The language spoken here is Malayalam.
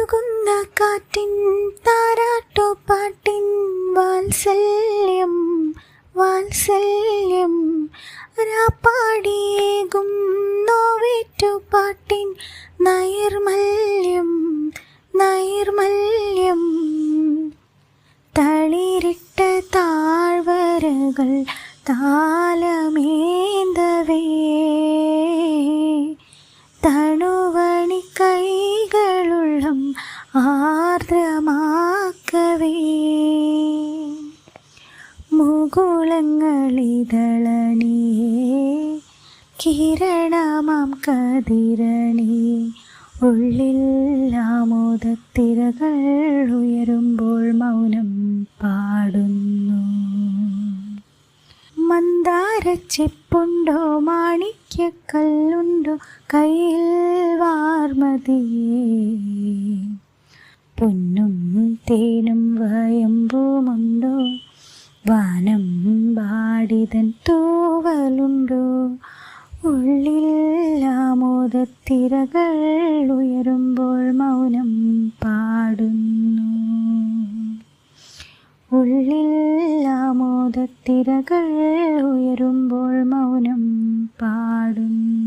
തഴുകുന്ന കാറ്റിൻ താരാട്ടുപാട്ടിൻ വാത്സല്യം വാത്സല്യം രാപ്പാടിയേകും നോവേറ്റുപാട്ടിൻ നൈർമല്യം നൈർമല്യം തളിരിട്ട താഴ്വരകൾ താലമേന്തവേ തണുവണി കൈകളുള്ളം ആർദ്രമാക്കവേ മുകുളങ്ങളിതളണിയേ കിരണമാം കതിരണി ഉള്ളിൽ ആമോദത്തിരകൾ ഉയരുമ്പോൾ മൗനം പാടുന്നു. മന്ദാരച്ചെപ്പുണ്ടോ മാണിക്യക്കല്ലുണ്ടോ കയ്യിൽ വാർമതിയേ പൊന്നും തേനും വയമ്പുമുണ്ടോ വാനം പാടിതൻ തൂവലുണ്ടോ ഉള്ളിൽ ആമോദത്തിരകൾ ഉയരുമ്പോൾ മൗനം പാടുന്നു. ഉള്ളിൽ ആമോദത്തിരകൾ ഉയരുമ്പോൾ മൗനം പാടുന്നു.